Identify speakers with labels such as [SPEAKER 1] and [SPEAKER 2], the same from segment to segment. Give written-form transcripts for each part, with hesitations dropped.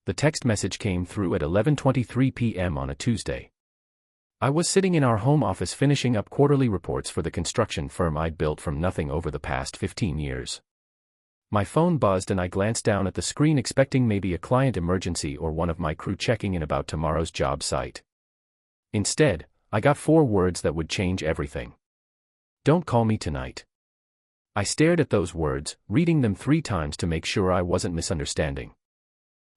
[SPEAKER 1] The text message came through at 11:23 p.m. on a Tuesday. I was sitting in our home office finishing up quarterly reports for the construction firm I'd built from nothing over the past 15 years. My phone buzzed and I glanced down at the screen expecting maybe a client emergency or one of my crew checking in about tomorrow's job site. Instead, I got 4 words that would change everything. Don't call me tonight. I stared at those words, reading them 3 times to make sure I wasn't misunderstanding.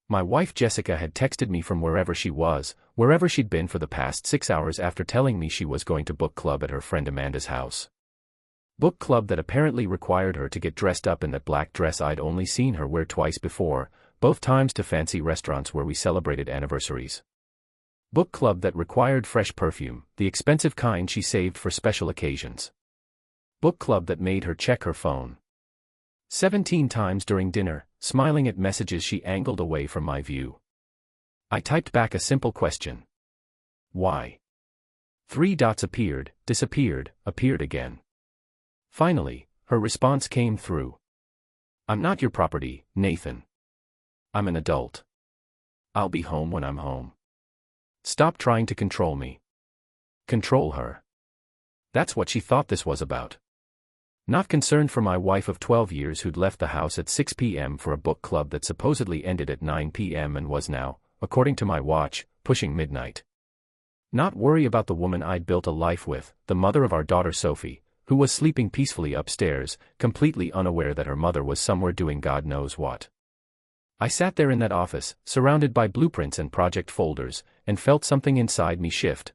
[SPEAKER 1] My wife Jessica had texted me from wherever she was, wherever she'd been for the past 6 hours after telling me she was going to book club at her friend Amanda's house. Book club that apparently required her to get dressed up in that black dress I'd only seen her wear twice before, both times to fancy restaurants where we celebrated anniversaries. Book club that required fresh perfume, the expensive kind she saved for special occasions. Book club that made her check her phone 17 times during dinner, smiling at messages she angled away from my view. I typed back a simple question. Why? 3 dots appeared, disappeared, appeared again. Finally, her response came through. I'm not your property, Nathan. I'm an adult. I'll be home when I'm home. Stop trying to control me. Control her. That's what she thought this was about. Not concerned for my wife of 12 years who'd left the house at 6 p.m. for a book club that supposedly ended at 9 p.m. and was now, according to my watch, pushing midnight. Not worry about the woman I'd built a life with, the mother of our daughter Sophie, who was sleeping peacefully upstairs, completely unaware that her mother was somewhere doing God knows what. I sat there in that office, surrounded by blueprints and project folders, and felt something inside me shift.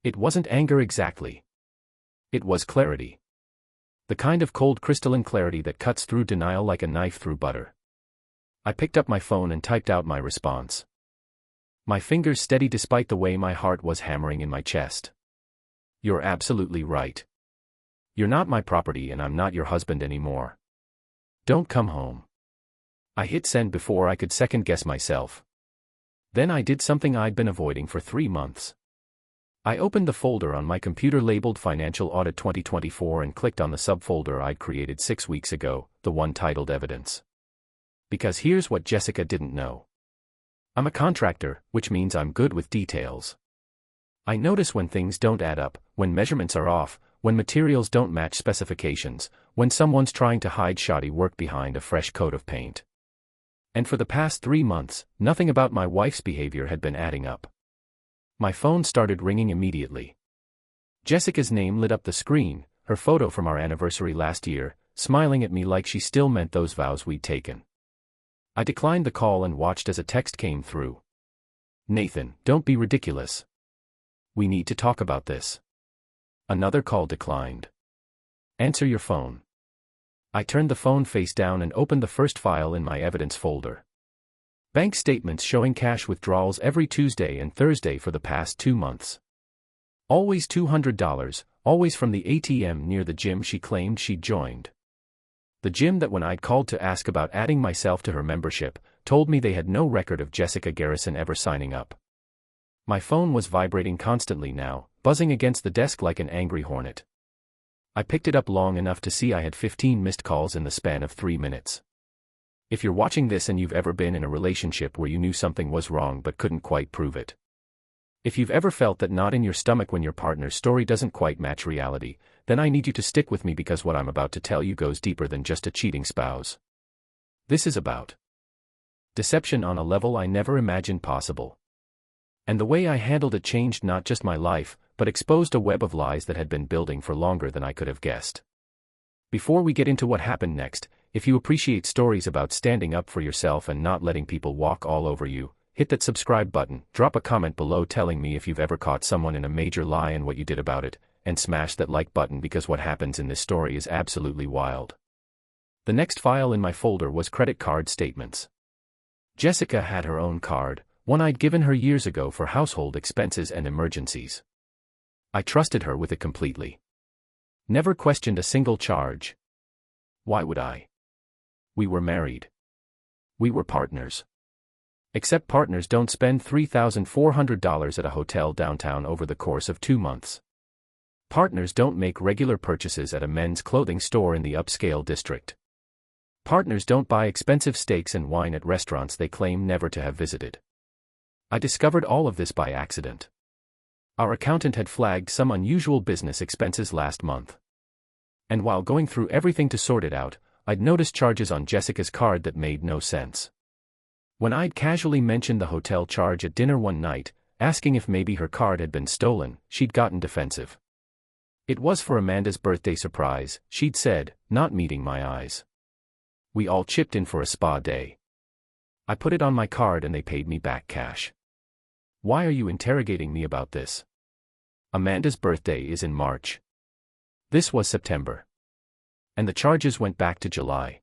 [SPEAKER 1] It wasn't anger exactly. It was clarity. The kind of cold crystalline clarity that cuts through denial like a knife through butter. I picked up my phone and typed out my response. My fingers steady despite the way my heart was hammering in my chest. You're absolutely right. You're not my property and I'm not your husband anymore. Don't come home. I hit send before I could second guess myself. Then I did something I'd been avoiding for 3 months. I opened the folder on my computer labeled Financial Audit 2024 and clicked on the subfolder I'd created 6 weeks ago, the one titled Evidence. Because here's what Jessica didn't know. I'm a contractor, which means I'm good with details. I notice when things don't add up, when measurements are off, when materials don't match specifications, when someone's trying to hide shoddy work behind a fresh coat of paint. And for the past 3 months, nothing about my wife's behavior had been adding up. My phone started ringing immediately. Jessica's name lit up the screen, her photo from our anniversary last year, smiling at me like she still meant those vows we'd taken. I declined the call and watched as a text came through. Nathan, don't be ridiculous. We need to talk about this. Another call declined. Answer your phone. I turned the phone face down and opened the first file in my evidence folder. Bank statements showing cash withdrawals every Tuesday and Thursday for the past 2 months. Always $200, always from the ATM near the gym she claimed she'd joined. The gym that when I'd called to ask about adding myself to her membership, told me they had no record of Jessica Garrison ever signing up. My phone was vibrating constantly now, buzzing against the desk like an angry hornet. I picked it up long enough to see I had 15 missed calls in the span of 3 minutes. If you're watching this and you've ever been in a relationship where you knew something was wrong but couldn't quite prove it. If you've ever felt that knot in your stomach when your partner's story doesn't quite match reality, then I need you to stick with me because what I'm about to tell you goes deeper than just a cheating spouse. This is about deception on a level I never imagined possible. And the way I handled it changed not just my life, but exposed a web of lies that had been building for longer than I could have guessed. Before we get into what happened next, if you appreciate stories about standing up for yourself and not letting people walk all over you, hit that subscribe button, drop a comment below telling me if you've ever caught someone in a major lie and what you did about it, and smash that like button because what happens in this story is absolutely wild. The next file in my folder was credit card statements. Jessica had her own card, one I'd given her years ago for household expenses and emergencies. I trusted her with it completely. Never questioned a single charge. Why would I? We were married. We were partners. Except partners don't spend $3,400 at a hotel downtown over the course of 2 months. Partners don't make regular purchases at a men's clothing store in the upscale district. Partners don't buy expensive steaks and wine at restaurants they claim never to have visited. I discovered all of this by accident. Our accountant had flagged some unusual business expenses last month. And while going through everything to sort it out, I'd noticed charges on Jessica's card that made no sense. When I'd casually mentioned the hotel charge at dinner one night, asking if maybe her card had been stolen, she'd gotten defensive. It was for Amanda's birthday surprise, she'd said, not meeting my eyes. We all chipped in for a spa day. I put it on my card and they paid me back cash. Why are you interrogating me about this? Amanda's birthday is in March. This was September. And the charges went back to July.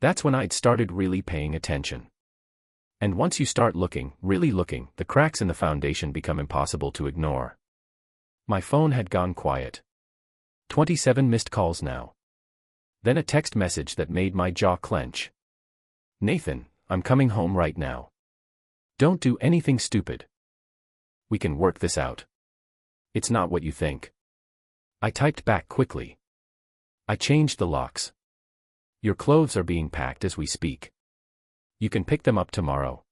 [SPEAKER 1] That's when I'd started really paying attention. And once you start looking, really looking, the cracks in the foundation become impossible to ignore. My phone had gone quiet. 27 missed calls now. Then a text message that made my jaw clench. Nathan, I'm coming home right now. Don't do anything stupid. We can work this out. It's not what you think. I typed back quickly. I changed the locks. Your clothes are being packed as we speak. You can pick them up tomorrow.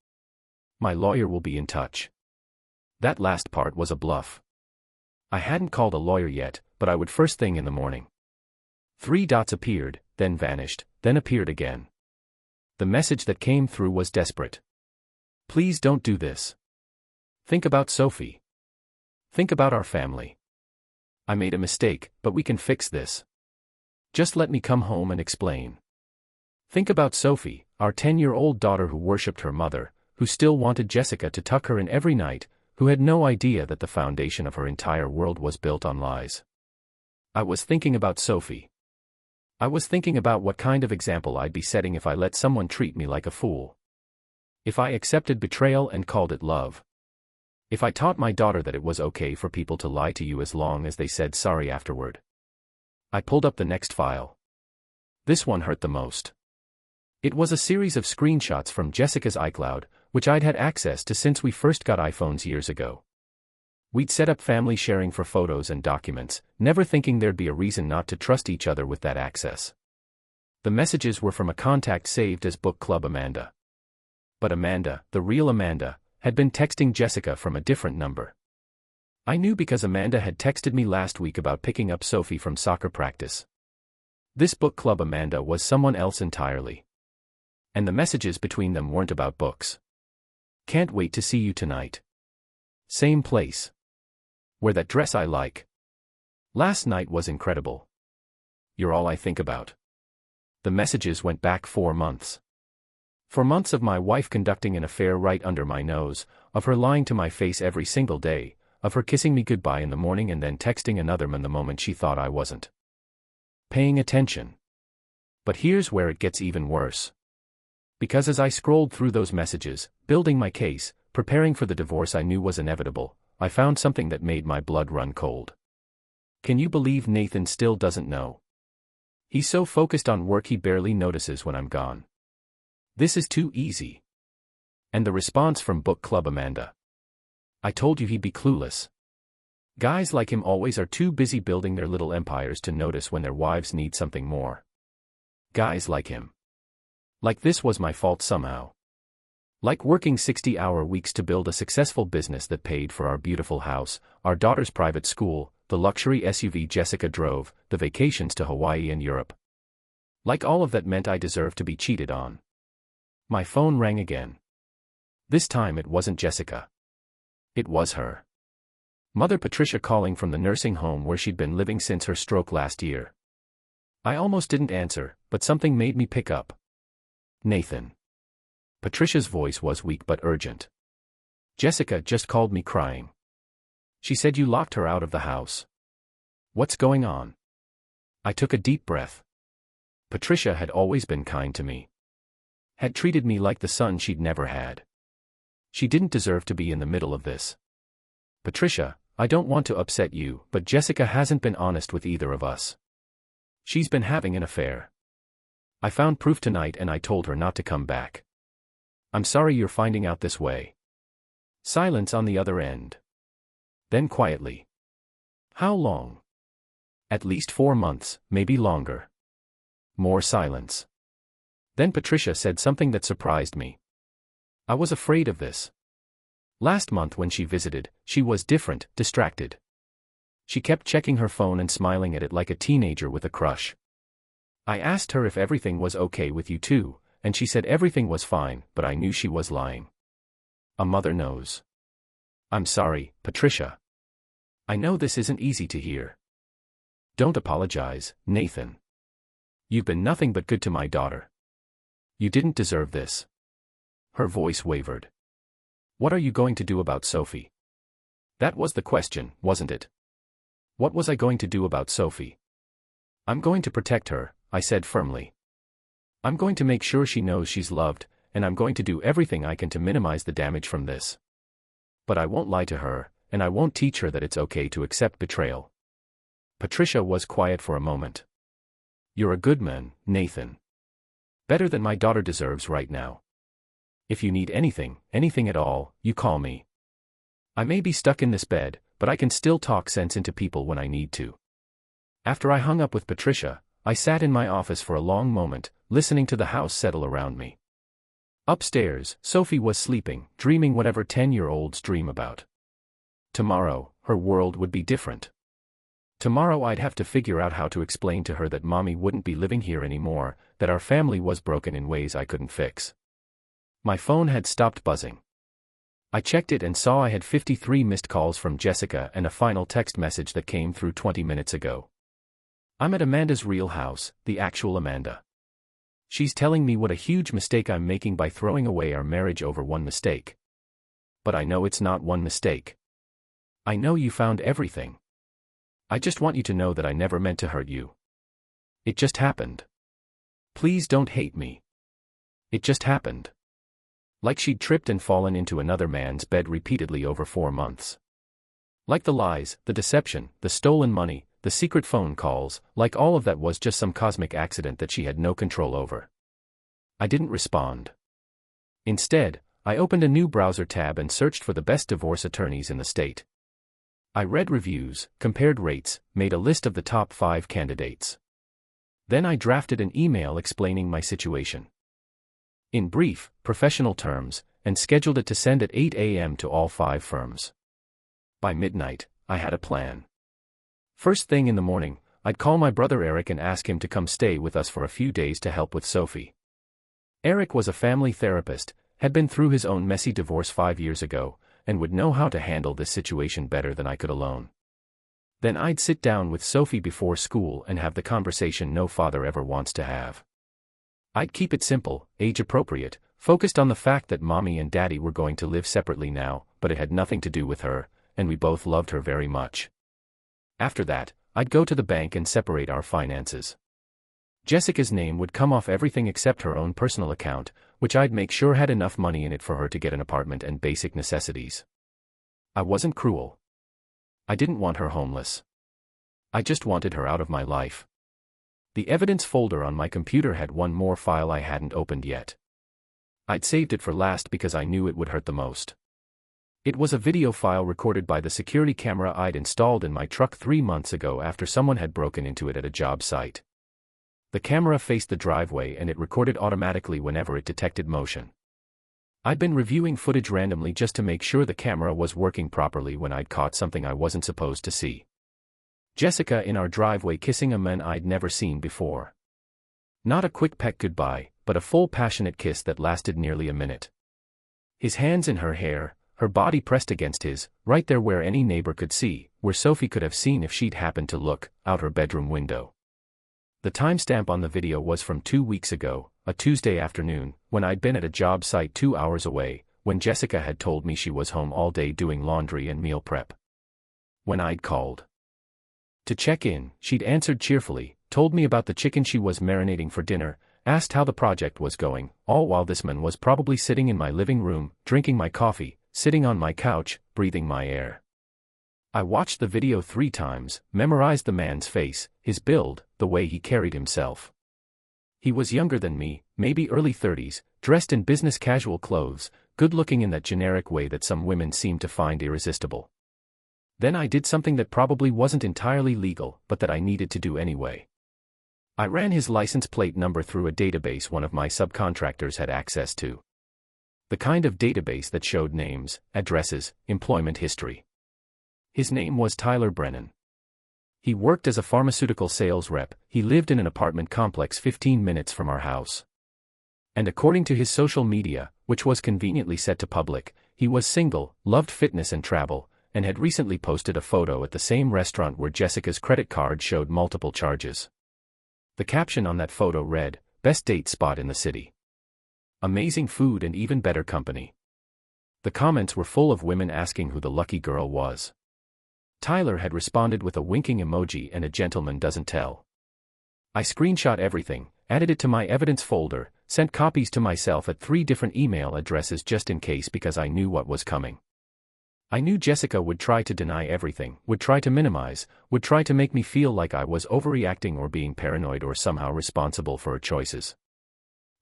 [SPEAKER 1] My lawyer will be in touch. That last part was a bluff. I hadn't called a lawyer yet, but I would first thing in the morning. 3 dots appeared, then vanished, then appeared again. The message that came through was desperate. Please don't do this. Think about Sophie. Think about our family. I made a mistake, but we can fix this. Just let me come home and explain. Think about Sophie, our 10-year-old daughter who worshipped her mother, who still wanted Jessica to tuck her in every night, who had no idea that the foundation of her entire world was built on lies. I was thinking about Sophie. I was thinking about what kind of example I'd be setting if I let someone treat me like a fool. If I accepted betrayal and called it love. If I taught my daughter that it was okay for people to lie to you as long as they said sorry afterward. I pulled up the next file. This one hurt the most. It was a series of screenshots from Jessica's iCloud, which I'd had access to since we first got iPhones years ago. We'd set up family sharing for photos and documents, never thinking there'd be a reason not to trust each other with that access. The messages were from a contact saved as Book Club Amanda. But Amanda, the real Amanda, had been texting Jessica from a different number. I knew because Amanda had texted me last week about picking up Sophie from soccer practice. This Book Club Amanda was someone else entirely. And the messages between them weren't about books. Can't wait to see you tonight. Same place. Wear that dress I like. Last night was incredible. You're all I think about. The messages went back 4 months. 4 months of my wife conducting an affair right under my nose, of her lying to my face every single day, of her kissing me goodbye in the morning and then texting another man the moment she thought I wasn't paying attention. But here's where it gets even worse. Because as I scrolled through those messages, building my case, preparing for the divorce I knew was inevitable, I found something that made my blood run cold. Can you believe Nathan still doesn't know? He's so focused on work he barely notices when I'm gone. This is too easy. And the response from Book Club Amanda. I told you he'd be clueless. Guys like him always are too busy building their little empires to notice when their wives need something more. Guys like him. Like this was my fault somehow. Like working 60-hour weeks to build a successful business that paid for our beautiful house, our daughter's private school, the luxury SUV Jessica drove, the vacations to Hawaii and Europe. Like all of that meant I deserved to be cheated on. My phone rang again. This time it wasn't Jessica. It was her. Mother Patricia calling from the nursing home where she'd been living since her stroke last year. I almost didn't answer, but something made me pick up. Nathan. Patricia's voice was weak but urgent. Jessica just called me crying. She said you locked her out of the house. What's going on? I took a deep breath. Patricia had always been kind to me. Had treated me like the son she'd never had. She didn't deserve to be in the middle of this. Patricia, I don't want to upset you, but Jessica hasn't been honest with either of us. She's been having an affair. I found proof tonight and I told her not to come back. I'm sorry you're finding out this way. Silence on the other end. Then quietly. How long? At least 4 months, maybe longer. More silence. Then Patricia said something that surprised me. I was afraid of this. Last month when she visited, she was different, distracted. She kept checking her phone and smiling at it like a teenager with a crush. I asked her if everything was okay with you too, and she said everything was fine, but I knew she was lying. A mother knows. I'm sorry, Patricia. I know this isn't easy to hear. Don't apologize, Nathan. You've been nothing but good to my daughter. You didn't deserve this. Her voice wavered. What are you going to do about Sophie? That was the question, wasn't it? What was I going to do about Sophie? I'm going to protect her, I said firmly. I'm going to make sure she knows she's loved, and I'm going to do everything I can to minimize the damage from this. But I won't lie to her, and I won't teach her that it's okay to accept betrayal. Patricia was quiet for a moment. You're a good man, Nathan. Better than my daughter deserves right now. If you need anything at all, you call me. I may be stuck in this bed, but I can still talk sense into people when I need to. After I hung up with Patricia, I sat in my office for a long moment, listening to the house settle around me. Upstairs, Sophie was sleeping, dreaming whatever 10-year-olds dream about. Tomorrow, her world would be different. Tomorrow I'd have to figure out how to explain to her that Mommy wouldn't be living here anymore, that our family was broken in ways I couldn't fix. My phone had stopped buzzing. I checked it and saw I had 53 missed calls from Jessica and a final text message that came through 20 minutes ago. I'm at Amanda's real house, the actual Amanda. She's telling me what a huge mistake I'm making by throwing away our marriage over one mistake. But I know it's not one mistake. I know you found everything. I just want you to know that I never meant to hurt you. It just happened. Please don't hate me. It just happened. Like she'd tripped and fallen into another man's bed repeatedly over 4 months. Like the lies, the deception, the stolen money, the secret phone calls, like all of that was just some cosmic accident that she had no control over. I didn't respond. Instead, I opened a new browser tab and searched for the best divorce attorneys in the state. I read reviews, compared rates, made a list of the top 5 candidates. Then I drafted an email explaining my situation. In brief, professional terms, and scheduled it to send at 8 a.m. to all 5 firms. By midnight, I had a plan. First thing in the morning, I'd call my brother Eric and ask him to come stay with us for a few days to help with Sophie. Eric was a family therapist, had been through his own messy divorce 5 years ago, and would know how to handle this situation better than I could alone. Then I'd sit down with Sophie before school and have the conversation no father ever wants to have. I'd keep it simple, age-appropriate, focused on the fact that Mommy and Daddy were going to live separately now, but it had nothing to do with her, and we both loved her very much. After that, I'd go to the bank and separate our finances. Jessica's name would come off everything except her own personal account, which I'd make sure had enough money in it for her to get an apartment and basic necessities. I wasn't cruel. I didn't want her homeless. I just wanted her out of my life. The evidence folder on my computer had one more file I hadn't opened yet. I'd saved it for last because I knew it would hurt the most. It was a video file recorded by the security camera I'd installed in my truck 3 months ago after someone had broken into it at a job site. The camera faced the driveway and it recorded automatically whenever it detected motion. I'd been reviewing footage randomly just to make sure the camera was working properly when I'd caught something I wasn't supposed to see. Jessica in our driveway kissing a man I'd never seen before. Not a quick peck goodbye, but a full passionate kiss that lasted nearly a minute. His hands in her hair, her body pressed against his, right there where any neighbor could see, where Sophie could have seen if she'd happened to look out her bedroom window. The timestamp on the video was from 2 weeks ago, a Tuesday afternoon, when I'd been at a job site 2 hours away, when Jessica had told me she was home all day doing laundry and meal prep. When I'd called to check in, she'd answered cheerfully, told me about the chicken she was marinating for dinner, asked how the project was going, all while this man was probably sitting in my living room, drinking my coffee, sitting on my couch, breathing my air. I watched the video 3 times, memorized the man's face, his build, the way he carried himself. He was younger than me, maybe early 30s, dressed in business casual clothes, good-looking in that generic way that some women seem to find irresistible. Then I did something that probably wasn't entirely legal, but that I needed to do anyway. I ran his license plate number through a database one of my subcontractors had access to. The kind of database that showed names, addresses, employment history. His name was Tyler Brennan. He worked as a pharmaceutical sales rep. He lived in an apartment complex 15 minutes from our house. And according to his social media, which was conveniently set to public, he was single, loved fitness and travel, and had recently posted a photo at the same restaurant where Jessica's credit card showed multiple charges. The caption on that photo read, "Best date spot in the city. Amazing food and even better company." The comments were full of women asking who the lucky girl was. Tyler had responded with a winking emoji and a gentleman doesn't tell. I screenshot everything, added it to my evidence folder, sent copies to myself at 3 different email addresses just in case because I knew what was coming. I knew Jessica would try to deny everything, would try to minimize, would try to make me feel like I was overreacting or being paranoid or somehow responsible for her choices.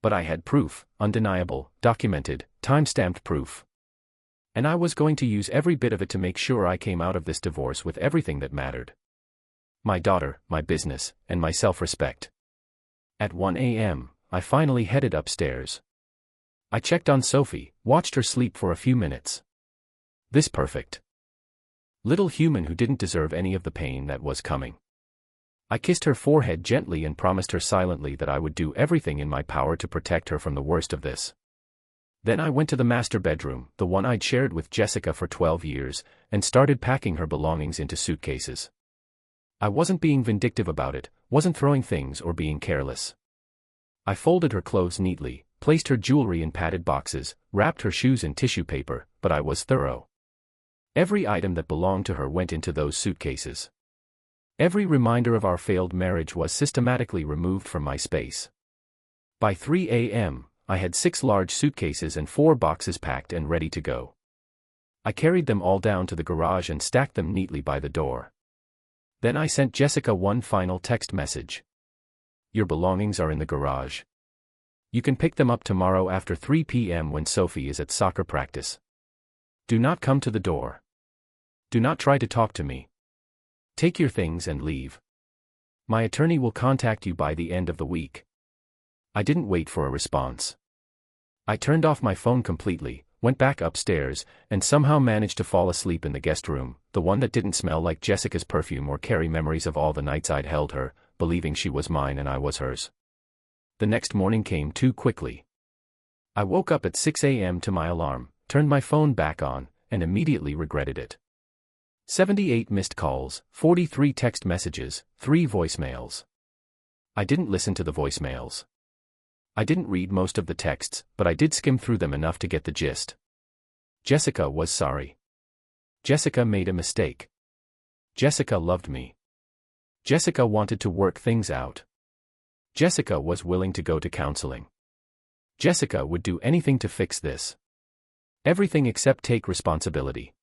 [SPEAKER 1] But I had proof, undeniable, documented, time-stamped proof. And I was going to use every bit of it to make sure I came out of this divorce with everything that mattered. My daughter, my business, and my self-respect. At 1 a.m., I finally headed upstairs. I checked on Sophie, watched her sleep for a few minutes. This perfect little human who didn't deserve any of the pain that was coming. I kissed her forehead gently and promised her silently that I would do everything in my power to protect her from the worst of this. Then I went to the master bedroom, the one I'd shared with Jessica for 12 years, and started packing her belongings into suitcases. I wasn't being vindictive about it, wasn't throwing things or being careless. I folded her clothes neatly, placed her jewelry in padded boxes, wrapped her shoes in tissue paper, but I was thorough. Every item that belonged to her went into those suitcases. Every reminder of our failed marriage was systematically removed from my space. By 3 a.m., I had 6 large suitcases and 4 boxes packed and ready to go. I carried them all down to the garage and stacked them neatly by the door. Then I sent Jessica one final text message. "Your belongings are in the garage. You can pick them up tomorrow after 3 p.m. when Sophie is at soccer practice. Do not come to the door. Do not try to talk to me. Take your things and leave. My attorney will contact you by the end of the week." I didn't wait for a response. I turned off my phone completely, went back upstairs, and somehow managed to fall asleep in the guest room, the one that didn't smell like Jessica's perfume or carry memories of all the nights I'd held her, believing she was mine and I was hers. The next morning came too quickly. I woke up at 6 a.m. to my alarm, turned my phone back on, and immediately regretted it. 78 missed calls, 43 text messages, 3 voicemails. I didn't listen to the voicemails. I didn't read most of the texts, but I did skim through them enough to get the gist. Jessica was sorry. Jessica made a mistake. Jessica loved me. Jessica wanted to work things out. Jessica was willing to go to counseling. Jessica would do anything to fix this. Everything except take responsibility.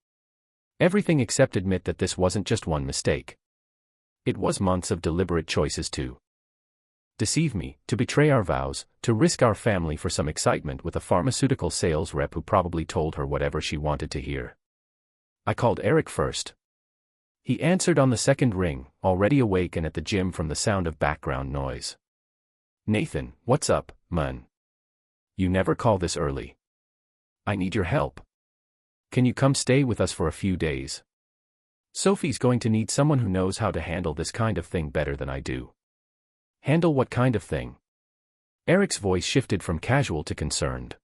[SPEAKER 1] Everything except admit that this wasn't just one mistake. It was months of deliberate choices to deceive me, to betray our vows, to risk our family for some excitement with a pharmaceutical sales rep who probably told her whatever she wanted to hear. I called Eric first. He answered on the second ring, already awake and at the gym from the sound of background noise. "Nathan, what's up, man? You never call this early. I need your help. Can you come stay with us for a few days? Sophie's going to need someone who knows how to handle this kind of thing better than I do." "Handle what kind of thing?" Eric's voice shifted from casual to concerned.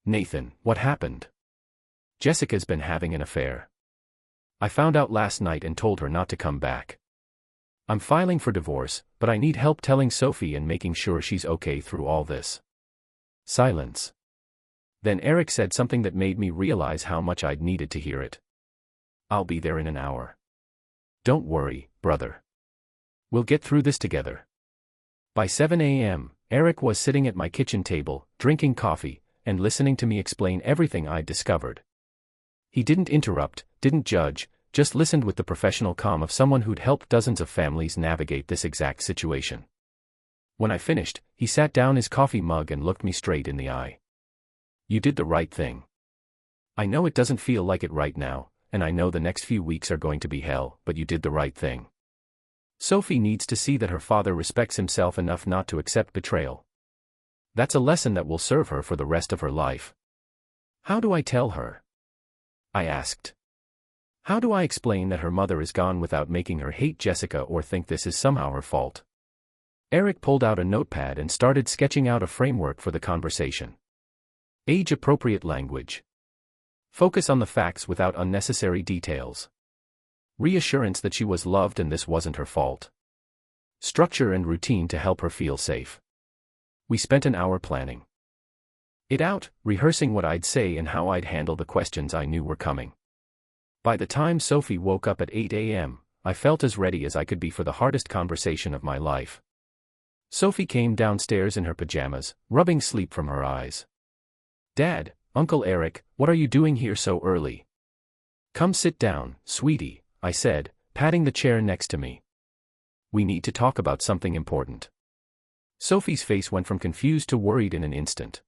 [SPEAKER 1] "Nathan, what happened?" "Jessica's been having an affair. I found out last night and told her not to come back. I'm filing for divorce, but I need help telling Sophie and making sure she's okay through all this." Silence. Then Eric said something that made me realize how much I'd needed to hear it. "I'll be there in an hour. Don't worry, brother. We'll get through this together." By 7 a.m., Eric was sitting at my kitchen table, drinking coffee, and listening to me explain everything I'd discovered. He didn't interrupt, didn't judge, just listened with the professional calm of someone who'd helped dozens of families navigate this exact situation. When I finished, he sat down his coffee mug and looked me straight in the eye. "You did the right thing. I know it doesn't feel like it right now, and I know the next few weeks are going to be hell, but you did the right thing. Sophie needs to see that her father respects himself enough not to accept betrayal. That's a lesson that will serve her for the rest of her life. How do I tell her? I asked. How do I explain that her mother is gone without making her hate Jessica or think this is somehow her fault? Eric pulled out a notepad and started sketching out a framework for the conversation. Age-appropriate language. Focus on the facts without unnecessary details. Reassurance that she was loved and this wasn't her fault. Structure and routine to help her feel safe. We spent an hour planning it out, rehearsing what I'd say and how I'd handle the questions I knew were coming. By the time Sophie woke up at 8 a.m., I felt as ready as I could be for the hardest conversation of my life. Sophie came downstairs in her pajamas, rubbing sleep from her eyes. "Dad, Uncle Eric, what are you doing here so early?" "Come sit down, sweetie," I said, patting the chair next to me. "We need to talk about something important." Sophie's face went from confused to worried in an instant.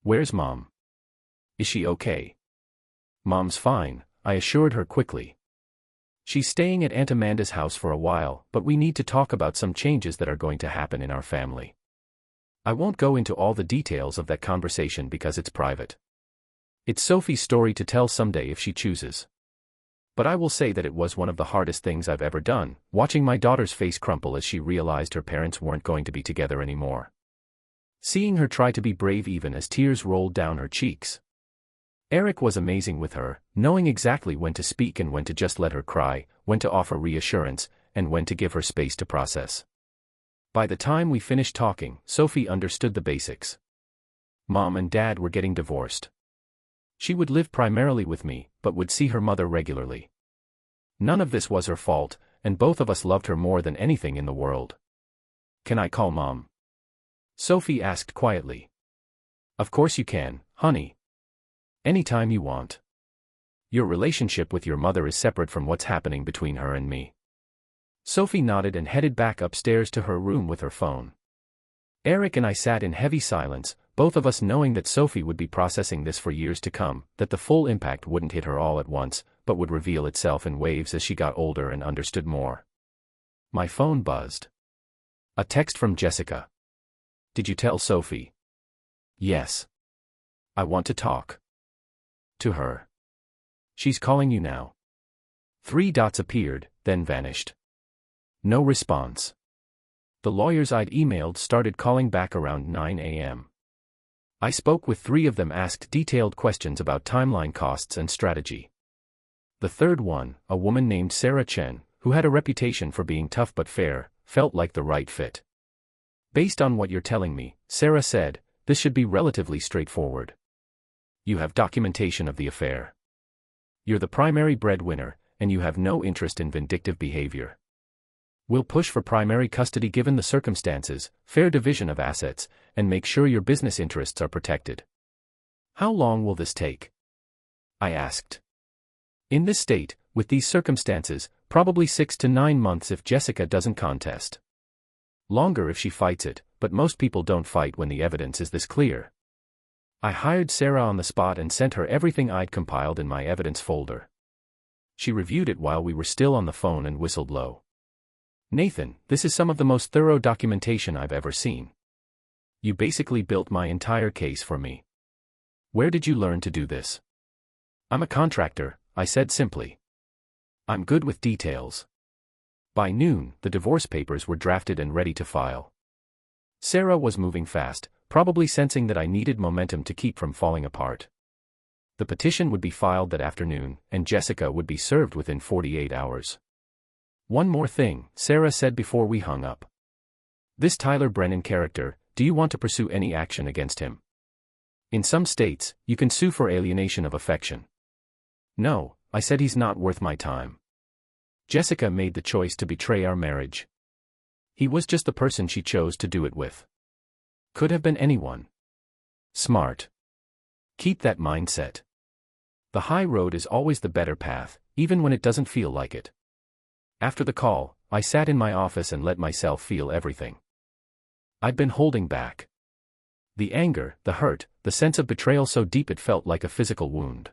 [SPEAKER 1] "Where's Mom? Is she okay?" "Mom's fine," I assured her quickly. "She's staying at Aunt Amanda's house for a while, but we need to talk about some changes that are going to happen in our family. I won't go into all the details of that conversation because it's private. It's Sophie's story to tell someday if she chooses. But I will say that it was one of the hardest things I've ever done, watching my daughter's face crumple as she realized her parents weren't going to be together anymore. Seeing her try to be brave even as tears rolled down her cheeks. Eric was amazing with her, knowing exactly when to speak and when to just let her cry, when to offer reassurance, and when to give her space to process. By the time we finished talking, Sophie understood the basics. Mom and Dad were getting divorced. She would live primarily with me, but would see her mother regularly. None of this was her fault, and both of us loved her more than anything in the world. "Can I call Mom?" Sophie asked quietly. "Of course you can, honey. Anytime you want. Your relationship with your mother is separate from what's happening between her and me." Sophie nodded and headed back upstairs to her room with her phone. Eric and I sat in heavy silence, both of us knowing that Sophie would be processing this for years to come, that the full impact wouldn't hit her all at once, but would reveal itself in waves as she got older and understood more. My phone buzzed. A text from Jessica. "Did you tell Sophie?" "Yes. I want to talk to her. She's calling you now." 3 dots appeared, then vanished. No response. The lawyers I'd emailed started calling back around 9 a.m. I spoke with 3 of them, asked detailed questions about timeline, costs and strategy. The third one, a woman named Sarah Chen, who had a reputation for being tough but fair, felt like the right fit. "Based on what you're telling me," Sarah said, "this should be relatively straightforward. You have documentation of the affair. You're the primary breadwinner, and you have no interest in vindictive behavior. We'll push for primary custody given the circumstances, fair division of assets, and make sure your business interests are protected." "How long will this take?" I asked. "In this state, with these circumstances, probably 6 to 9 months if Jessica doesn't contest. Longer if she fights it, but most people don't fight when the evidence is this clear." I hired Sarah on the spot and sent her everything I'd compiled in my evidence folder. She reviewed it while we were still on the phone and whistled low. "Nathan, this is some of the most thorough documentation I've ever seen. You basically built my entire case for me. Where did you learn to do this?" "I'm a contractor," I said simply. "I'm good with details." By noon, the divorce papers were drafted and ready to file. Sarah was moving fast, probably sensing that I needed momentum to keep from falling apart. The petition would be filed that afternoon, and Jessica would be served within 48 hours. "One more thing," Sarah said before we hung up. "This Tyler Brennan character, do you want to pursue any action against him? In some states, you can sue for alienation of affection." "No," I said, "he's not worth my time. Jessica made the choice to betray our marriage. He was just the person she chose to do it with. Could have been anyone." "Smart. Keep that mindset. The high road is always the better path, even when it doesn't feel like it." After the call, I sat in my office and let myself feel everything I'd been holding back. The anger, the hurt, the sense of betrayal so deep it felt like a physical wound.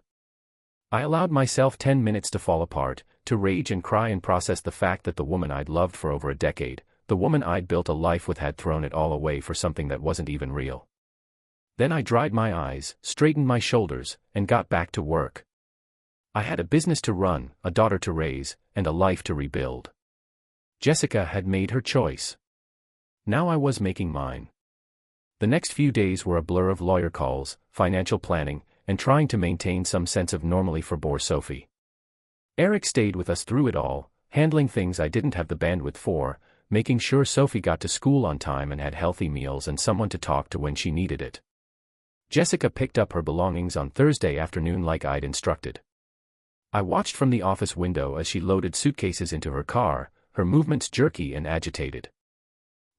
[SPEAKER 1] I allowed myself 10 minutes to fall apart, to rage and cry and process the fact that the woman I'd loved for over a decade, the woman I'd built a life with, had thrown it all away for something that wasn't even real. Then I dried my eyes, straightened my shoulders, and got back to work. I had a business to run, a daughter to raise, and a life to rebuild. Jessica had made her choice. Now I was making mine. The next few days were a blur of lawyer calls, financial planning, and trying to maintain some sense of normalcy for Sophie. Eric stayed with us through it all, handling things I didn't have the bandwidth for, making sure Sophie got to school on time and had healthy meals and someone to talk to when she needed it. Jessica picked up her belongings on Thursday afternoon like I'd instructed. I watched from the office window as she loaded suitcases into her car, her movements jerky and agitated.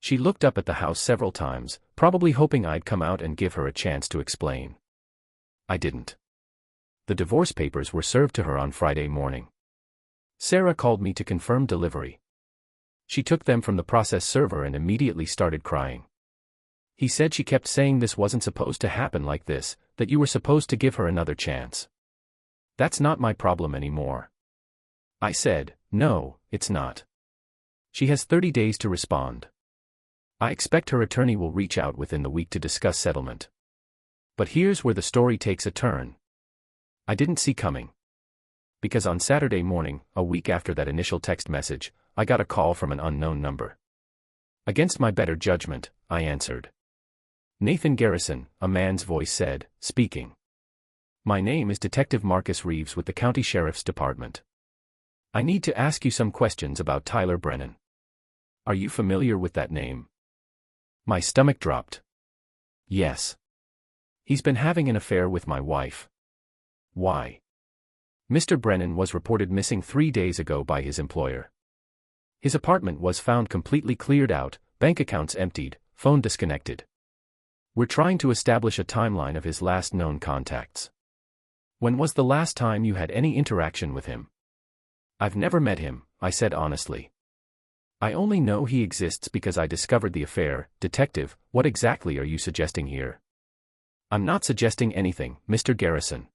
[SPEAKER 1] She looked up at the house several times, probably hoping I'd come out and give her a chance to explain. I didn't. The divorce papers were served to her on Friday morning. Sarah called me to confirm delivery. She took them from the process server and immediately started crying. He said she kept saying this wasn't supposed to happen like this, that you were supposed to give her another chance. That's not my problem anymore. I said, no, it's not. She has 30 days to respond. I expect her attorney will reach out within the week to discuss settlement. But here's where the story takes a turn. I didn't see coming. Because on Saturday morning, a week after that initial text message, I got a call from an unknown number. Against my better judgment, I answered. Nathan Garrison, a man's voice said, speaking. My name is Detective Marcus Reeves with the County Sheriff's Department. I need to ask you some questions about Tyler Brennan. Are you familiar with that name? My stomach dropped. Yes. He's been having an affair with my wife. Why? Mr. Brennan was reported missing 3 days ago by his employer. His apartment was found completely cleared out, bank accounts emptied, phone disconnected. We're trying to establish a timeline of his last known contacts. When was the last time you had any interaction with him? I've never met him, I said honestly. I only know he exists because I discovered the affair. Detective, what exactly are you suggesting here? I'm not suggesting anything, Mr. Garrison.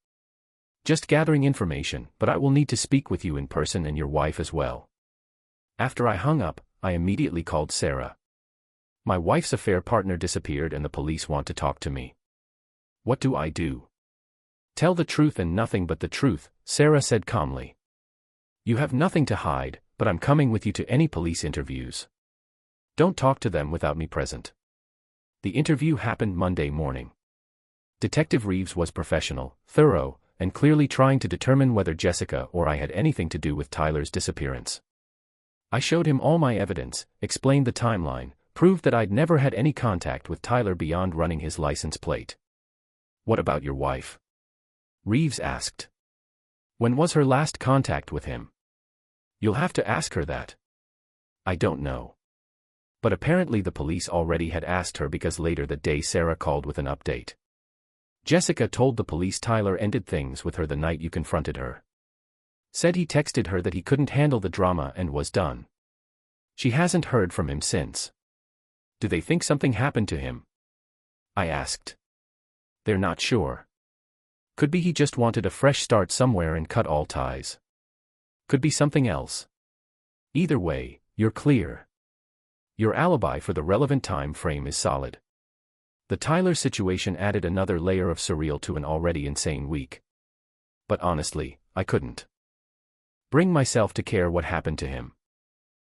[SPEAKER 1] Just gathering information, but I will need to speak with you in person and your wife as well. After I hung up, I immediately called Sarah. My wife's affair partner disappeared and the police want to talk to me. What do I do? Tell the truth and nothing but the truth, Sarah said calmly. You have nothing to hide, but I'm coming with you to any police interviews. Don't talk to them without me present. The interview happened Monday morning. Detective Reeves was professional, thorough, and clearly trying to determine whether Jessica or I had anything to do with Tyler's disappearance. I showed him all my evidence, explained the timeline, proved that I'd never had any contact with Tyler beyond running his license plate. What about your wife? Reeves asked. When was her last contact with him? You'll have to ask her that. I don't know. But apparently the police already had asked her because later that day Sarah called with an update. Jessica told the police Tyler ended things with her the night you confronted her. Said he texted her that he couldn't handle the drama and was done. She hasn't heard from him since. Do they think something happened to him? I asked. They're not sure. Could be he just wanted a fresh start somewhere and cut all ties. Could be something else. Either way, you're clear. Your alibi for the relevant time frame is solid. The Tyler situation added another layer of surreal to an already insane week. But honestly, I couldn't bring myself to care what happened to him.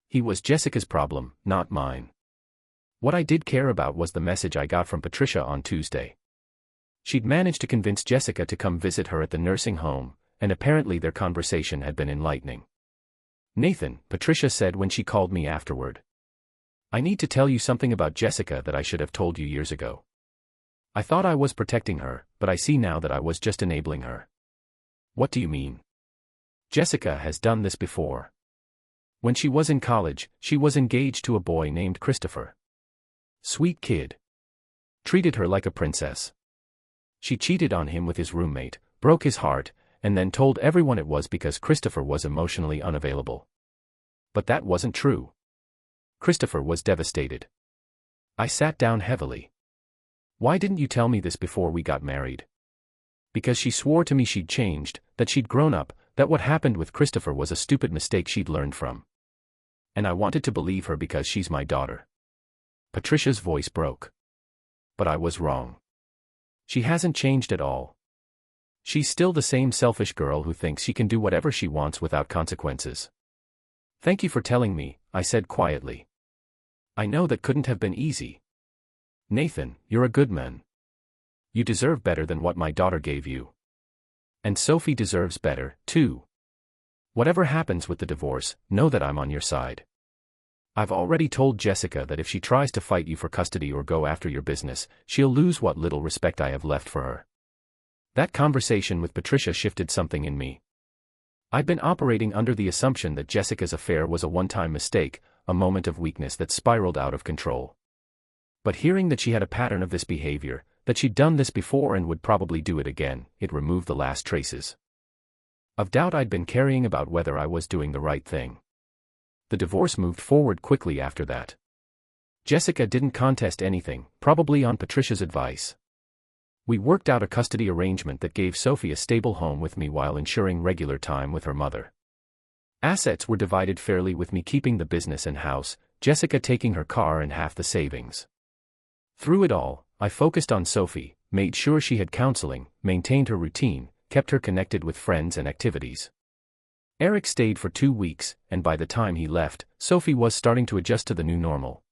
[SPEAKER 1] He was Jessica's problem, not mine. What I did care about was the message I got from Patricia on Tuesday. She'd managed to convince Jessica to come visit her at the nursing home, and apparently their conversation had been enlightening. Nathan, Patricia said when she called me afterward. I need to tell you something about Jessica that I should have told you years ago. I thought I was protecting her, but I see now that I was just enabling her. What do you mean? Jessica has done this before. When she was in college, she was engaged to a boy named Christopher. Sweet kid. Treated her like a princess. She cheated on him with his roommate, broke his heart, and then told everyone it was because Christopher was emotionally unavailable. But that wasn't true. Christopher was devastated. I sat down heavily. Why didn't you tell me this before we got married? Because she swore to me she'd changed, that she'd grown up, that what happened with Christopher was a stupid mistake she'd learned from. And I wanted to believe her because she's my daughter. Patricia's voice broke. But I was wrong. She hasn't changed at all. She's still the same selfish girl who thinks she can do whatever she wants without consequences. Thank you for telling me, I said quietly. I know that couldn't have been easy. Nathan, you're a good man. You deserve better than what my daughter gave you. And Sophie deserves better, too. Whatever happens with the divorce, know that I'm on your side. I've already told Jessica that if she tries to fight you for custody or go after your business, she'll lose what little respect I have left for her. That conversation with Patricia shifted something in me. I'd been operating under the assumption that Jessica's affair was a one-time mistake, a moment of weakness that spiraled out of control. But hearing that she had a pattern of this behavior, that she'd done this before and would probably do it again, it removed the last traces of doubt I'd been carrying about whether I was doing the right thing. The divorce moved forward quickly after that. Jessica didn't contest anything, probably on Patricia's advice. We worked out a custody arrangement that gave Sophie a stable home with me while ensuring regular time with her mother. Assets were divided fairly, with me keeping the business and house, Jessica taking her car and half the savings. Through it all, I focused on Sophie, made sure she had counseling, maintained her routine, kept her connected with friends and activities. Eric stayed for 2 weeks, and by the time he left, Sophie was starting to adjust to the new normal.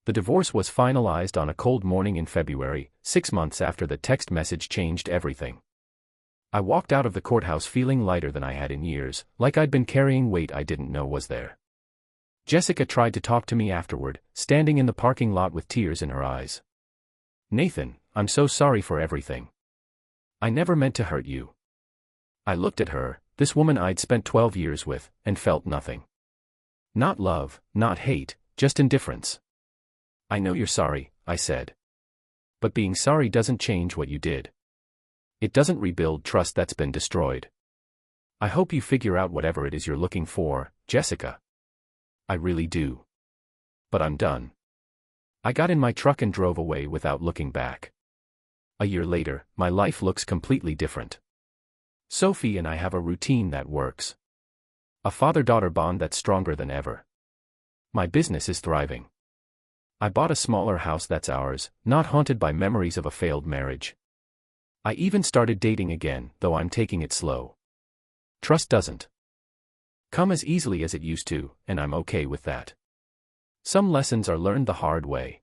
[SPEAKER 1] The divorce was finalized on a cold morning in February, 6 months after the text message changed everything. I walked out of the courthouse feeling lighter than I had in years, like I'd been carrying weight I didn't know was there. Jessica tried to talk to me afterward, standing in the parking lot with tears in her eyes. Nathan, I'm so sorry for everything. I never meant to hurt you. I looked at her, this woman I'd spent 12 years with, and felt nothing. Not love, not hate, just indifference. I know you're sorry, I said. But being sorry doesn't change what you did. It doesn't rebuild trust that's been destroyed. I hope you figure out whatever it is you're looking for, Jessica. I really do. But I'm done. I got in my truck and drove away without looking back. A year later, my life looks completely different. Sophie and I have a routine that works. A father-daughter bond that's stronger than ever. My business is thriving. I bought a smaller house that's ours, not haunted by memories of a failed marriage. I even started dating again, though I'm taking it slow. Trust doesn't come as easily as it used to, and I'm okay with that. Some lessons are learned the hard way.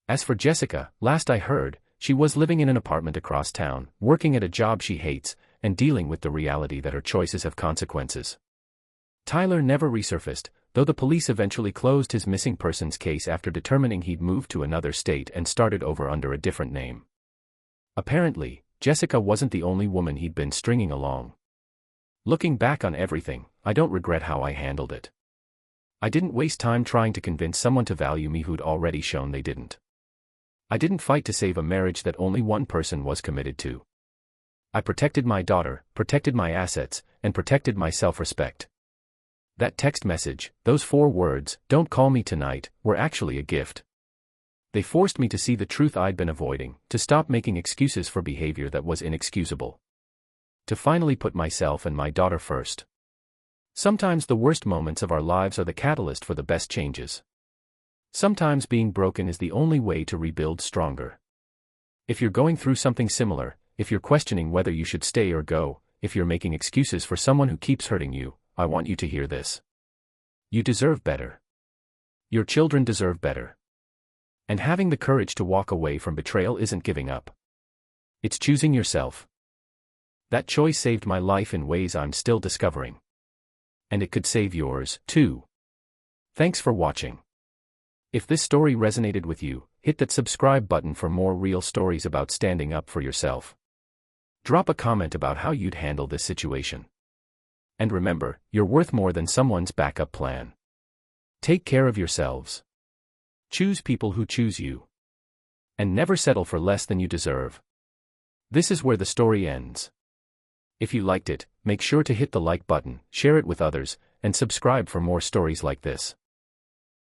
[SPEAKER 1] As for Jessica, last I heard, she was living in an apartment across town, working at a job she hates, and dealing with the reality that her choices have consequences. Tyler never resurfaced, though the police eventually closed his missing persons case after determining he'd moved to another state and started over under a different name. Apparently, Jessica wasn't the only woman he'd been stringing along. Looking back on everything, I don't regret how I handled it. I didn't waste time trying to convince someone to value me who'd already shown they didn't. I didn't fight to save a marriage that only one person was committed to. I protected my daughter, protected my assets, and protected my self-respect. That text message, those 4 words, "Don't call me tonight," were actually a gift. They forced me to see the truth I'd been avoiding, to stop making excuses for behavior that was inexcusable. To finally put myself and my daughter first. Sometimes the worst moments of our lives are the catalyst for the best changes. Sometimes being broken is the only way to rebuild stronger. If you're going through something similar, if you're questioning whether you should stay or go, if you're making excuses for someone who keeps hurting you, I want you to hear this. You deserve better. Your children deserve better. And having the courage to walk away from betrayal isn't giving up. It's choosing yourself. That choice saved my life in ways I'm still discovering. And it could save yours, too. Thanks for watching. If this story resonated with you, hit that subscribe button for more real stories about standing up for yourself. Drop a comment about how you'd handle this situation. And remember, you're worth more than someone's backup plan. Take care of yourselves. Choose people who choose you. And never settle for less than you deserve. This is where the story ends. If you liked it, make sure to hit the like button, share it with others, and subscribe for more stories like this.